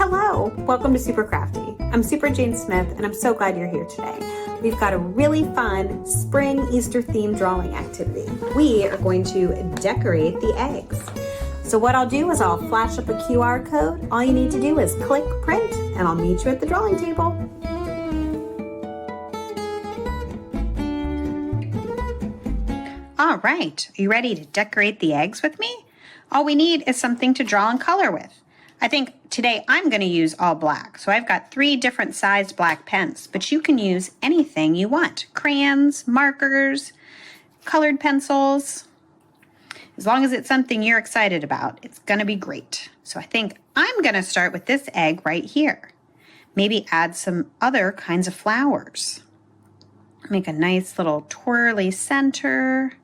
Hello, welcome to Super Crafty. I'm Super Jane Smith and I'm so glad you're here today. We've got a really fun spring Easter themed drawing activity. We are going to decorate the eggs. So what I'll do is I'll flash up a QR code. All you need to do is click print and I'll meet you at the drawing table. All right, are you ready to decorate the eggs with me? All we need is something to draw and color with. I think today I'm going to use all black. So I've got 3 different sized black pens, but you can use anything you want. Crayons, markers, colored pencils. As long as it's something you're excited about, it's going to be great. So I think I'm going to start with this egg right here. Maybe add some other kinds of flowers. Make a nice little twirly center.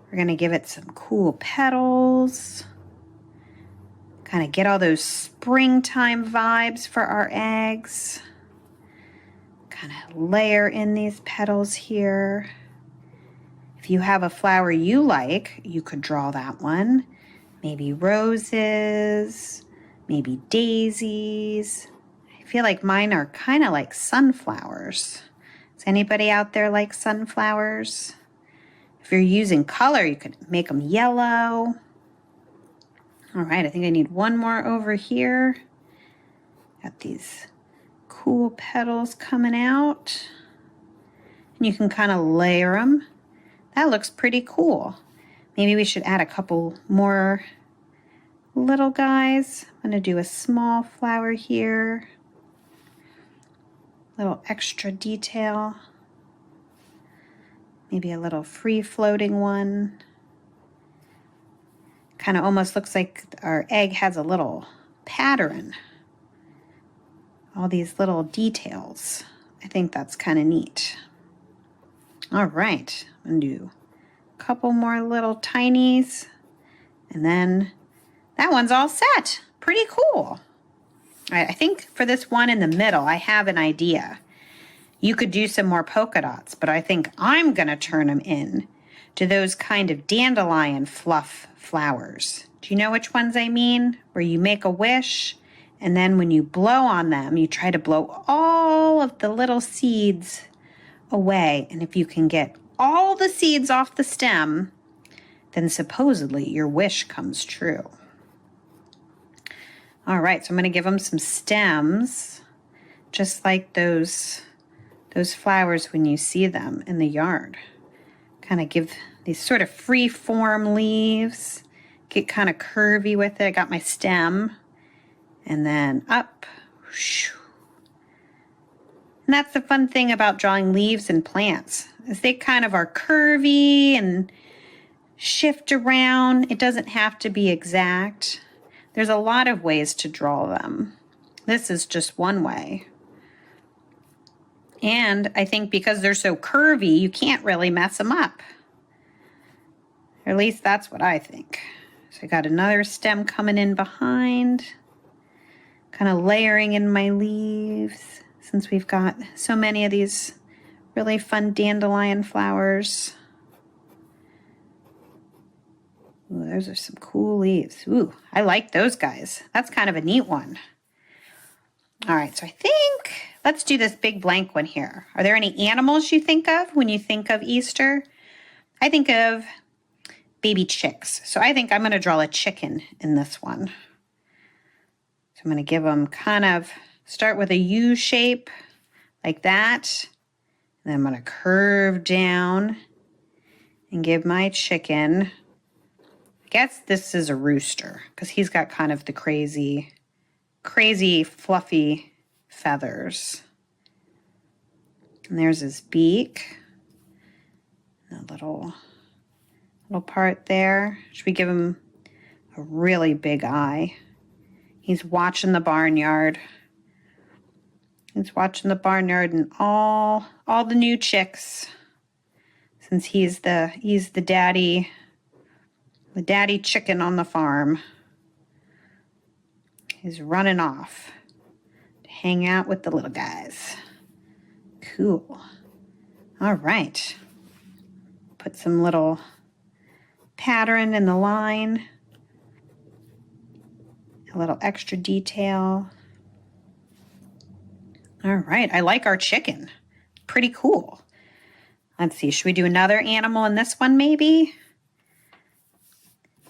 We're going to give it some cool petals. Kind of get all those springtime vibes for our eggs. Kind of layer in these petals here. If you have a flower you like, you could draw that one. Maybe roses, maybe daisies. I feel like mine are kind of like sunflowers. Does anybody out there like sunflowers? If you're using color, you could make them yellow. All right, I think I need one more over here. Got these cool petals coming out. And you can kind of layer them. That looks pretty cool. Maybe we should add a couple more little guys. I'm going to do a small flower here. Little extra detail. Maybe a little free-floating one. Kind of almost looks like our egg has a little pattern. All these little details. I think that's kind of neat. All right, I'm going to do a couple more little tinies. And then that one's all set. Pretty cool. All right, I think for this one in the middle, I have an idea. You could do some more polka dots, but I think I'm going to turn them in to those kind of dandelion fluff flowers. Do you know which ones I mean? Where you make a wish, and then when you blow on them, you try to blow all of the little seeds away. And if you can get all the seeds off the stem, then supposedly your wish comes true. All right, so I'm going to give them some stems, just like those flowers when you see them in the yard. Kind of give these sort of free form leaves, get kind of curvy with it. I got my stem, and then up. And that's the fun thing about drawing leaves and plants, is they kind of are curvy and shift around. It doesn't have to be exact. There's a lot of ways to draw them. This is just one way. And I think because they're so curvy, you can't really mess them up. Or at least that's what I think. So I got another stem coming in behind. Kind of layering in my leaves, since we've got so many of these really fun dandelion flowers. Ooh, those are some cool leaves. Ooh, I like those guys. That's kind of a neat one. All right, so I think let's do this big blank one here. Are there any animals you think of when you think of Easter? I think of baby chicks. So I think I'm going to draw a chicken in this one. So I'm going to give them kind of, start with a U shape like that. And then I'm going to curve down and give my chicken, I guess this is a rooster because he's got kind of the crazy fluffy feathers. And there's his beak. And a little part there. Should we give him a really big eye? He's watching the barnyard. He's watching the barnyard and all the new chicks. Since he's the daddy chicken on the farm. He's running off to hang out with the little guys. Cool. All right. Put some little pattern in the line. A little extra detail. All right, I like our chicken. Pretty cool. Let's see, should we do another animal in this one maybe?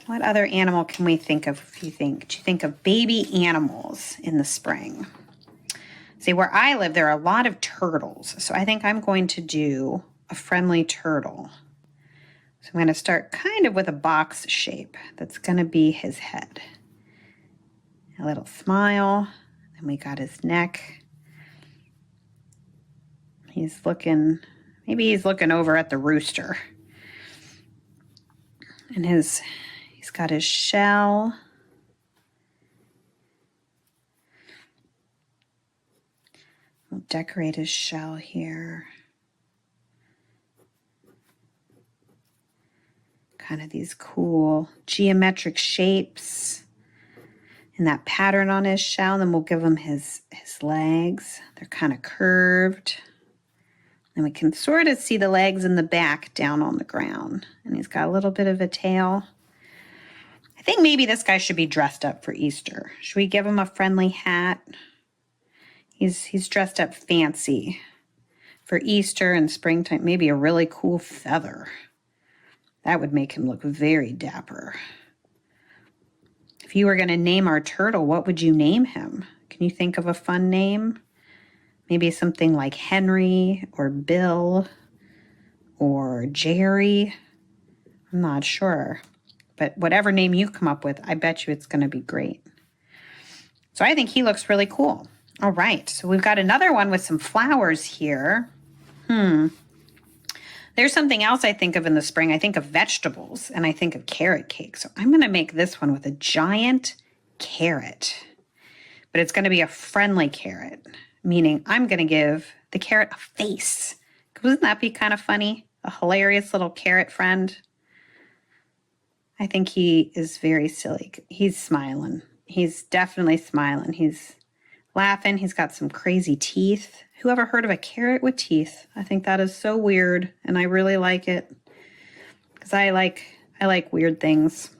What other animal can we think of if you think? Do you think of baby animals in the spring? See, where I live, there are a lot of turtles. So I think I'm going to do a friendly turtle. So I'm going to start kind of with a box shape. That's going to be his head. A little smile. Then we got his neck. He's looking, maybe he's looking over at the rooster. And he's got his shell. We'll decorate his shell here. Kind of these cool geometric shapes and that pattern on his shell. And then we'll give him his legs. They're kind of curved. And we can sort of see the legs in the back down on the ground. And he's got a little bit of a tail. I think maybe this guy should be dressed up for Easter. Should we give him a friendly hat? He's dressed up fancy for Easter and springtime. Maybe a really cool feather. That would make him look very dapper. If you were going to name our turtle, what would you name him? Can you think of a fun name? Maybe something like Henry or Bill or Jerry. I'm not sure. But whatever name you come up with, I bet you it's going to be great. So I think he looks really cool. All right, so we've got another one with some flowers here. There's something else I think of in the spring. I think of vegetables, and I think of carrot cake. So I'm going to make this one with a giant carrot. But it's going to be a friendly carrot, meaning I'm going to give the carrot a face. Wouldn't that be kind of funny? A hilarious little carrot friend. I think he is very silly. He's smiling. He's definitely smiling. He's laughing. He's got some crazy teeth. Who ever heard of a carrot with teeth? I think that is so weird, and I really like it because I like weird things.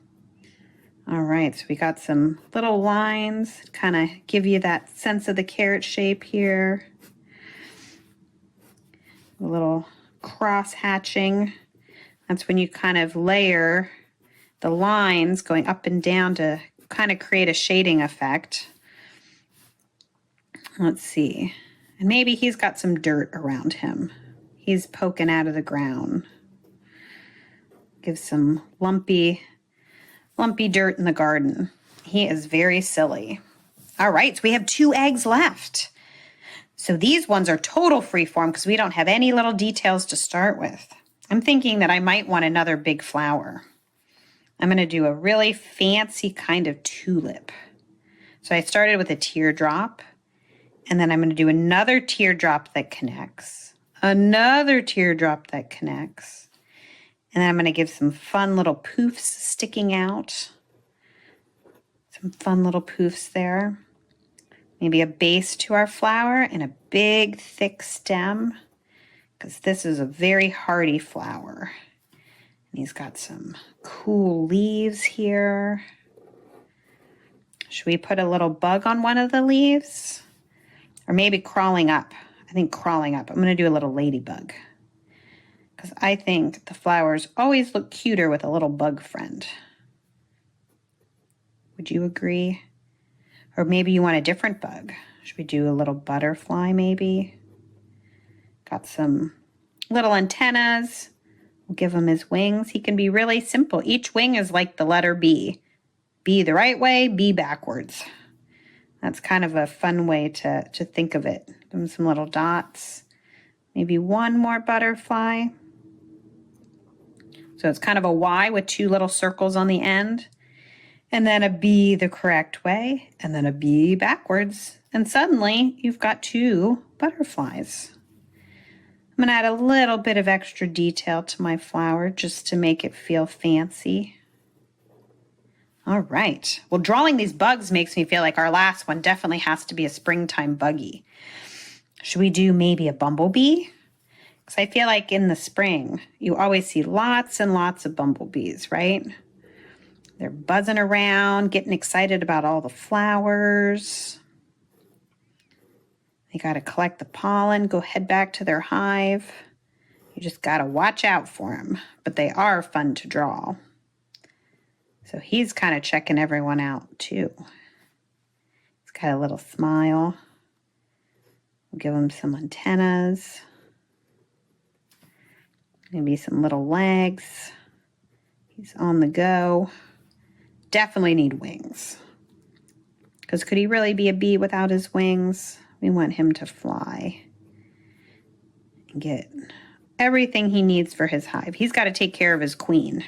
All right, so we got some little lines, kind of give you that sense of the carrot shape here. A little cross hatching. That's when you kind of layer the lines going up and down to kind of create a shading effect. Let's see. And maybe he's got some dirt around him. He's poking out of the ground. Give some lumpy dirt in the garden. He is very silly. All right, so we have 2 eggs left. So these ones are total freeform because we don't have any little details to start with. I'm thinking that I might want another big flower. I'm going to do a really fancy kind of tulip. So I started with a teardrop. And then I'm going to do another teardrop that connects, another teardrop that connects. And then I'm going to give some fun little poofs sticking out. Some fun little poofs there. Maybe a base to our flower and a big thick stem because this is a very hardy flower. And he's got some cool leaves here. Should we put a little bug on one of the leaves? Or maybe crawling up. I think crawling up. I'm going to do a little ladybug. Because I think the flowers always look cuter with a little bug friend. Would you agree? Or maybe you want a different bug. Should we do a little butterfly maybe? Got some little antennas. We'll give him his wings. He can be really simple. Each wing is like the letter B. B the right way, B backwards. That's kind of a fun way to think of it. Give them some little dots. Maybe one more butterfly. So it's kind of a Y with 2 little circles on the end. And then a B the correct way. And then a B backwards. And suddenly you've got 2 butterflies. I'm going to add a little bit of extra detail to my flower just to make it feel fancy. All right. Well, drawing these bugs makes me feel like our last one definitely has to be a springtime buggy. Should we do maybe a bumblebee? Because I feel like in the spring, you always see lots and lots of bumblebees, right? They're buzzing around, getting excited about all the flowers. They got to collect the pollen, go head back to their hive. You just got to watch out for them, but they are fun to draw. So he's kind of checking everyone out too. He's got a little smile. We'll give him some antennas. Maybe some little legs. He's on the go. Definitely need wings. Because could he really be a bee without his wings? We want him to fly and get everything he needs for his hive. He's got to take care of his queen.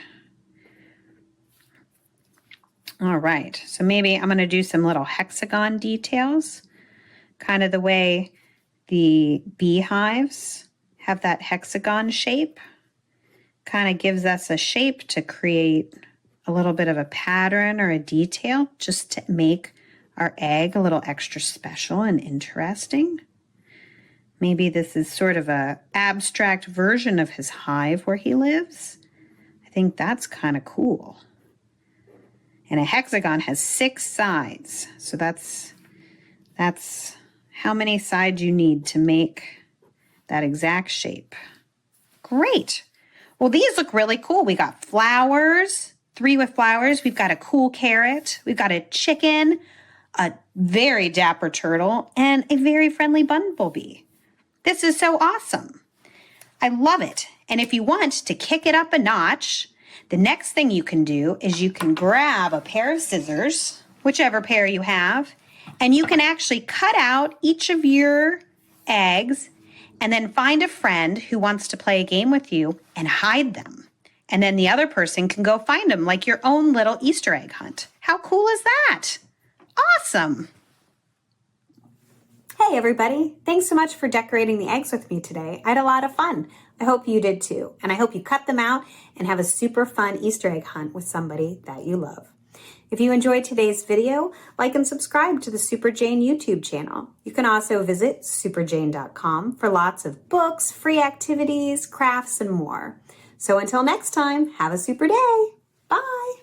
All right, so maybe I'm going to do some little hexagon details, kind of the way the beehives have that hexagon shape. Kind of gives us a shape to create a little bit of a pattern or a detail just to make our egg a little extra special and interesting. Maybe this is sort of a abstract version of his hive where he lives. I think that's kind of cool. And a hexagon has 6 sides. So that's how many sides you need to make that exact shape. Great. Well, these look really cool. We got flowers, 3 with flowers. We've got a cool carrot. We've got a chicken, a very dapper turtle, and a very friendly bumblebee. This is so awesome. I love it. And if you want to kick it up a notch, the next thing you can do is you can grab a pair of scissors, whichever pair you have, and you can actually cut out each of your eggs and then find a friend who wants to play a game with you and hide them. And then the other person can go find them like your own little Easter egg hunt. How cool is that? Awesome. Hey everybody, thanks so much for decorating the eggs with me today. I had a lot of fun. I hope you did too. And I hope you cut them out and have a super fun Easter egg hunt with somebody that you love. If you enjoyed today's video, like and subscribe to the Super Jane YouTube channel. You can also visit superjane.com for lots of books, free activities, crafts, and more. So until next time, have a super day. Bye.